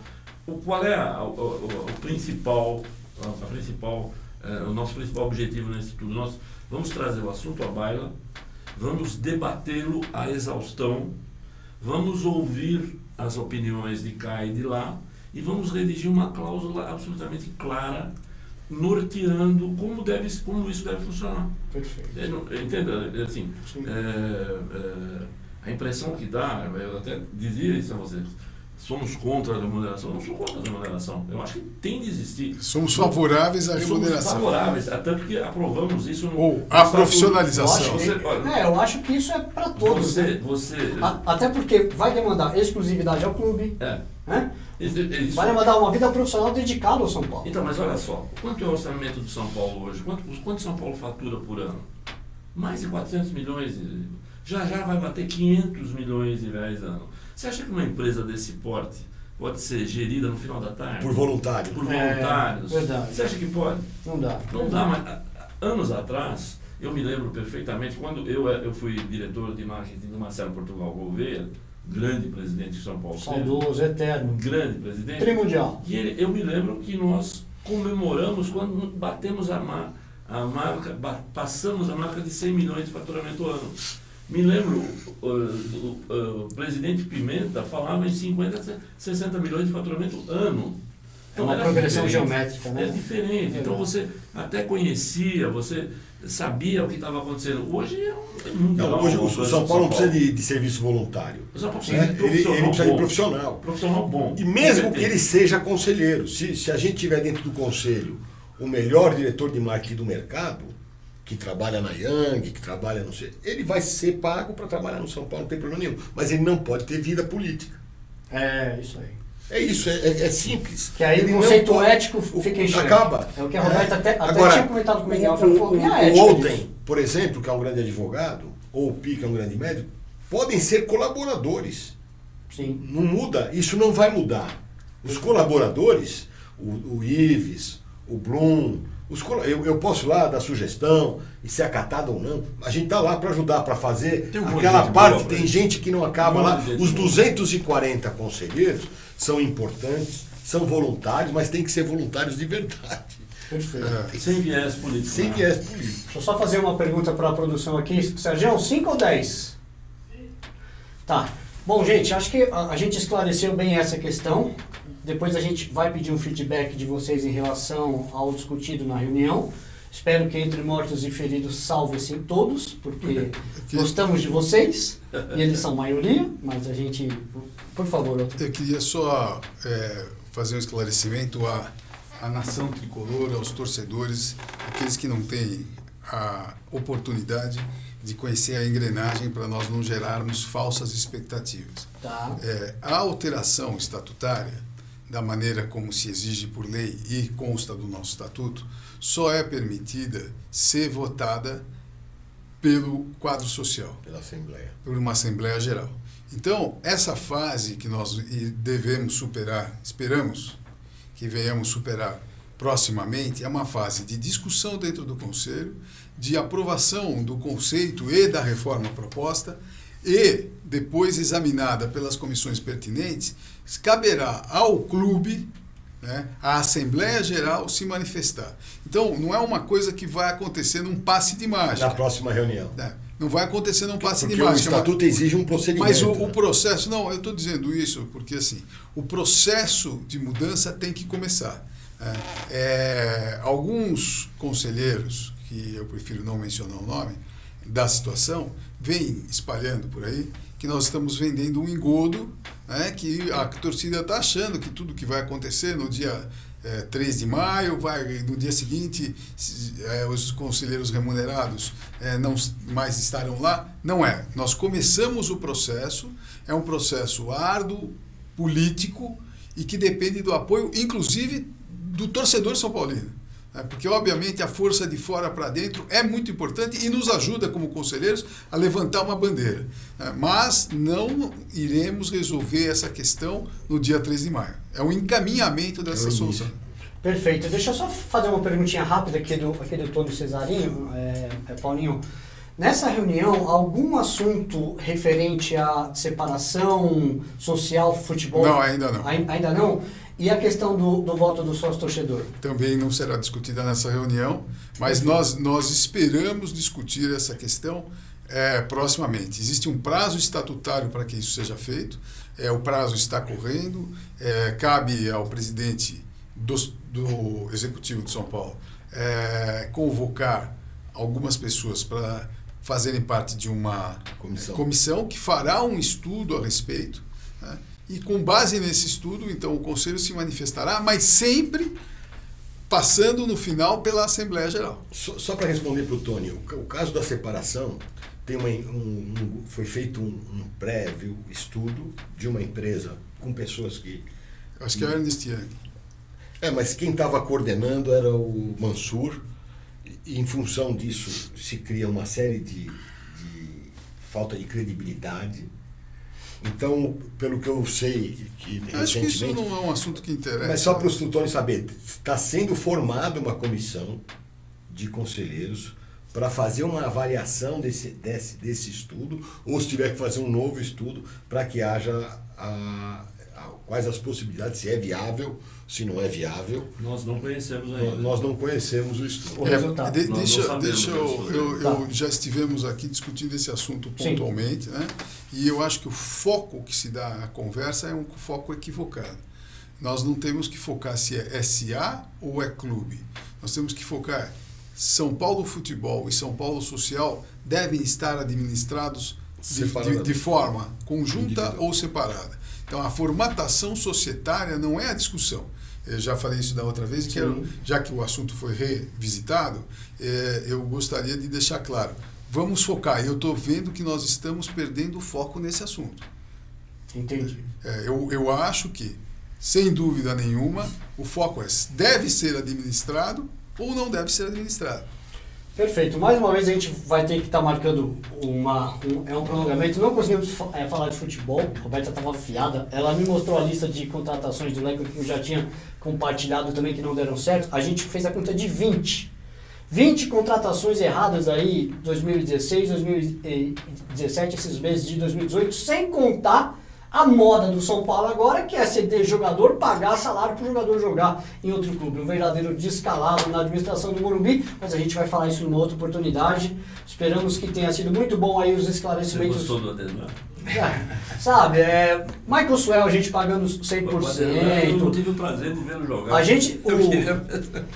qual é o nosso principal objetivo nesse tudo? Nós vamos trazer o assunto à baila, vamos debatê-lo à exaustão, vamos ouvir as opiniões de cá e de lá e vamos redigir uma cláusula absolutamente clara, norteando como isso deve funcionar. Perfeito. Entenda, assim, a impressão que dá, eu até dizia isso a vocês, somos contra a remuneração. Eu não sou contra a remuneração. Eu acho que tem de existir. Somos favoráveis à remuneração. Somos favoráveis, até porque aprovamos isso no... Ou a profissionalização. Eu acho que isso é para todos. Até porque vai demandar exclusividade ao clube. Né? Vai demandar uma vida profissional dedicada ao São Paulo. Então, mas olha só, quanto é o orçamento do São Paulo hoje? Quanto São Paulo fatura por ano? Mais de 400 milhões. Já vai bater 500 milhões de reais ano. Você acha que uma empresa desse porte pode ser gerida no final da tarde? Por voluntários. Por voluntários. Verdade. Você acha que pode? Não dá. Não dá, mas anos atrás, eu me lembro perfeitamente, quando eu fui diretor de marketing do Marcelo Portugal Gouveia, grande presidente de São Paulo. Saudoso, eterno. Grande presidente. Trimundial. E eu me lembro que nós comemoramos quando batemos a marca, passamos a marca de 100 milhões de faturamento ano. Me lembro, o presidente Pimenta falava em 50, 60 milhões de faturamento ano. Então, é uma progressão geométrica, né? É diferente. Então você até conhecia, você sabia o que estava acontecendo. Hoje hoje o São Paulo não precisa de serviço voluntário. O São Paulo precisa de ele precisa de profissional. Profissional bom. E mesmo que ele seja conselheiro, se a gente tiver dentro do conselho o melhor diretor de marketing do mercado, que trabalha na Yang, que trabalha no... Ele vai ser pago para trabalhar no São Paulo, não tem problema nenhum. Mas ele não pode ter vida política. É, isso aí. É isso, é simples. Que aí o conceito ético fica em xeque. Acaba. É o que a Roberta até Agora, tinha comentado com o Miguel. O Olten, por exemplo, que é um grande advogado, ou o Pi, que é um grande médico, podem ser colaboradores. Sim. Não muda, isso não vai mudar. Os colaboradores, o Ives, o Blum, eu posso lá dar sugestão e ser acatado ou não. A gente está lá para ajudar, para fazer aquela parte. Tem gente que não acaba lá. Os 240 conselheiros são importantes, são voluntários, mas tem que ser voluntários de verdade. Perfeito. Sem viés político. Sem viés político. Deixa eu só fazer uma pergunta para a produção aqui. Sérgio, 5 ou 10? Tá. Bom, gente, acho que a gente esclareceu bem essa questão. Depois a gente vai pedir um feedback de vocês em relação ao discutido na reunião. Espero que entre mortos e feridos salve-se todos, porque gostamos de vocês, e eles são maioria, mas a gente... Por favor, Otto. Eu queria só fazer um esclarecimento à nação tricolor, aos torcedores, aqueles que não têm a oportunidade de conhecer a engrenagem para nós não gerarmos falsas expectativas. Tá. A alteração estatutária, da maneira como se exige por lei e consta do nosso estatuto, só é permitida ser votada pelo quadro social. Pela Assembleia. Por uma Assembleia Geral. Então, essa fase que nós devemos superar, esperamos que venhamos superar proximamente, é uma fase de discussão dentro do Conselho, de aprovação do conceito e da reforma proposta, e, depois examinada pelas comissões pertinentes, caberá ao clube, né, à Assembleia Geral, se manifestar. Então, não é uma coisa que vai acontecer num passe de mágica. Na próxima reunião. Não vai acontecer num passe de mágica. Porque o estatuto exige um procedimento. Mas o processo... Não, eu estou dizendo isso porque, assim, o processo de mudança tem que começar. Alguns conselheiros, que eu prefiro não mencionar o nome, da situação, vem espalhando por aí que nós estamos vendendo um engodo, né, que a torcida está achando que tudo que vai acontecer no dia 3 de maio, no dia seguinte os conselheiros remunerados não mais estarão lá. Não é. Nós começamos o processo, é um processo árduo, político, e que depende do apoio, inclusive, do torcedor são paulino. Porque, obviamente, a força de fora para dentro é muito importante e nos ajuda, como conselheiros, a levantar uma bandeira. Mas não iremos resolver essa questão no dia 3 de maio. É um encaminhamento dessa solução. Perfeito. Deixa eu só fazer uma perguntinha rápida aqui do Tony Cesarinho, Paulinho. Nessa reunião, algum assunto referente à separação social, futebol? Não, ainda não. Ainda não? E a questão do voto do sócio-torcedor? Também não será discutida nessa reunião, mas nós esperamos discutir essa questão proximamente. Existe um prazo estatutário para que isso seja feito, o prazo está correndo, cabe ao presidente do Executivo de São Paulo convocar algumas pessoas para fazerem parte de uma comissão que fará um estudo a respeito, né? E com base nesse estudo, então, o Conselho se manifestará, mas sempre passando no final pela Assembleia Geral. Só para responder para o Tony, o caso da separação, foi feito um prévio estudo de uma empresa com pessoas que... Acho que é a Ernest Young. Mas quem estava coordenando era o Mansur, e em função disso se cria uma série de falta de credibilidade. Então, pelo que eu sei, acho que isso não é um assunto que interessa. Mas só para o Tony saber, está sendo formada uma comissão de conselheiros para fazer uma avaliação desse estudo, ou se tiver que fazer um novo estudo, para que haja quais as possibilidades, se é viável, se não é viável. Nós não conhecemos ainda. Nós não conhecemos o estudo. Já estivemos aqui discutindo esse assunto pontualmente, né? E eu acho que o foco que se dá à conversa é um foco equivocado. Nós não temos que focar se é SA ou é clube. Nós temos que focar São Paulo Futebol e São Paulo Social devem estar administrados de forma conjunta ou separada. Então, a formatação societária não é a discussão. Eu já falei isso da outra vez, já que o assunto foi revisitado, eu gostaria de deixar claro. Vamos focar. Eu estou vendo que nós estamos perdendo o foco nesse assunto. Entendi. Eu acho que, sem dúvida nenhuma, o foco deve ser administrado ou não deve ser administrado. Perfeito. Mais uma vez a gente vai ter que estar marcando um prolongamento. Não conseguimos falar de futebol. A Roberta estava afiada. Ela me mostrou a lista de contratações do Leco que eu já tinha compartilhado também que não deram certo. A gente fez a conta de 20. 20 contratações erradas aí, 2016, 2017, esses meses de 2018, sem contar a moda do São Paulo agora, que é ceder jogador, pagar salário para o jogador jogar em outro clube. Um verdadeiro descalabro na administração do Morumbi, mas a gente vai falar isso numa outra oportunidade. Esperamos que tenha sido muito bom aí os esclarecimentos. Você gostou do Ademar? Sabe, Michael Swell, a gente pagando 100%. Eu não tive o prazer de vê-lo jogar. A gente,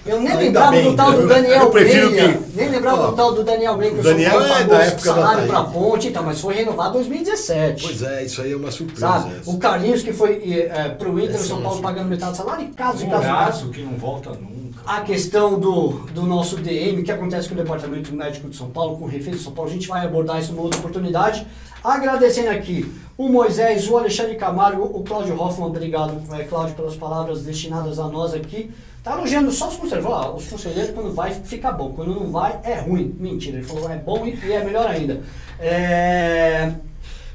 eu nem lembrava do tal do Daniel Meia. Nem lembrava do tal do Daniel Meia, que o São Paulo pagou salário para Ponte, então, mas foi renovado em 2017. Pois é, isso aí é uma surpresa. Sabe? O Carlinhos, que foi pro Inter, o São Paulo pagando metade do salário, e caso que não volta nunca. A questão do nosso DM, o que acontece com o Departamento Médico de São Paulo, com o Refis de São Paulo, a gente vai abordar isso numa outra oportunidade. Agradecendo aqui o Moisés, o Alexandre Camargo, o Cláudio Hoffman, obrigado, Cláudio, pelas palavras destinadas a nós aqui. Tá elogiando só os conselheiros. Os conselheiros, quando vai, fica bom. Quando não vai, é ruim. Mentira, ele falou é bom e é melhor ainda.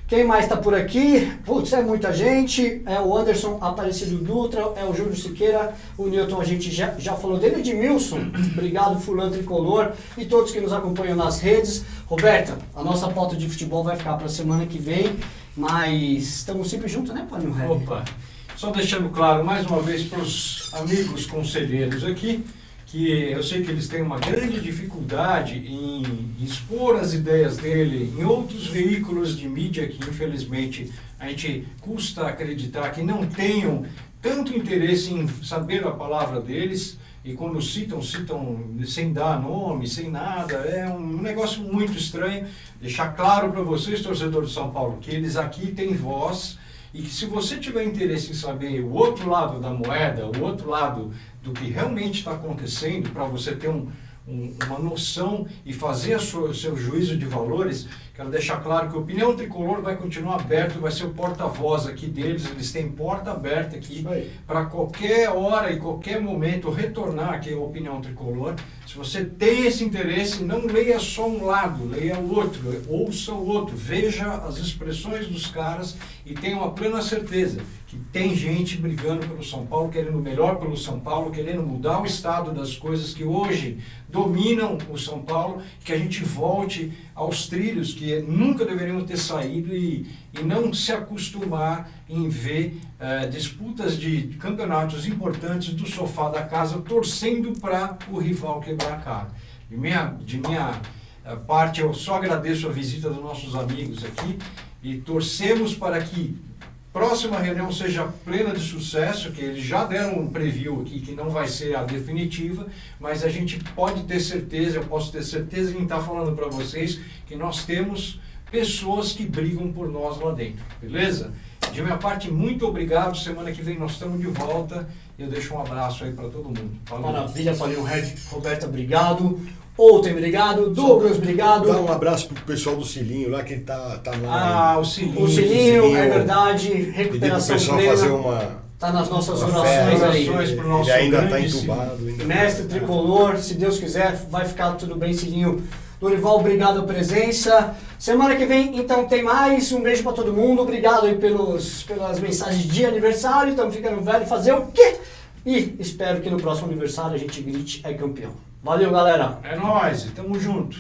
Quem mais está por aqui? Putz, é muita gente. É o Anderson Aparecido Dutra, é o Júlio Siqueira, o Newton, a gente já falou dele. Edmilson, obrigado, Fulano Tricolor, e todos que nos acompanham nas redes. Roberta, a nossa pauta de futebol vai ficar para a semana que vem, mas estamos sempre juntos, né, Paulinho Reg? Opa, só deixando claro mais uma vez para os amigos conselheiros aqui, que eu sei que eles têm uma grande dificuldade em expor as ideias dele em outros veículos de mídia que, infelizmente, a gente custa acreditar que não tenham tanto interesse em saber a palavra deles, e quando citam sem dar nome, sem nada, é um negócio muito estranho. Deixar claro para vocês, torcedores de São Paulo, que eles aqui têm voz, e que se você tiver interesse em saber o outro lado da moeda, o outro lado do que realmente está acontecendo, para você ter uma noção e fazer o seu juízo de valores, quero deixar claro que a Opinião Tricolor vai continuar aberto, vai ser o porta-voz aqui deles, eles têm porta aberta aqui para qualquer hora e qualquer momento retornar aqui a Opinião Tricolor. Se você tem esse interesse, não leia só um lado, leia o outro, ouça o outro, veja as expressões dos caras e tenha uma plena certeza que tem gente brigando pelo São Paulo, querendo o melhor pelo São Paulo, querendo mudar o estado das coisas que hoje dominam o São Paulo, que a gente volte aos trilhos que nunca deveriam ter saído e não se acostumar em ver disputas de campeonatos importantes do sofá da casa torcendo para o rival quebrar a cara. De minha parte, eu só agradeço a visita dos nossos amigos aqui e torcemos para que próxima reunião seja plena de sucesso, que eles já deram um preview aqui, que não vai ser a definitiva, mas a gente pode ter certeza, eu posso ter certeza em estar falando para vocês que nós temos pessoas que brigam por nós lá dentro, beleza? De minha parte, muito obrigado, semana que vem nós estamos de volta, eu deixo um abraço aí para todo mundo. Valeu. Maravilha, Paulinho Reg, Roberta, obrigado. Outem, obrigado. Douglas, obrigado. Dá um abraço pro pessoal do Cilinho lá, que ele tá lá. O Cilinho. O Cilinho, é verdade, recuperação plena. Fazer uma... Tá nas nossas orações aí. Ele ainda está entubado. Mestre Tricolor, se Deus quiser, vai ficar tudo bem, Cilinho. Dorival, obrigado a presença. Semana que vem, então, tem mais. Um beijo para todo mundo. Obrigado aí pelas mensagens de aniversário. Estamos ficando velho. Fazer o quê? E espero que no próximo aniversário a gente grite é campeão. Valeu, galera. É nóis, tamo junto.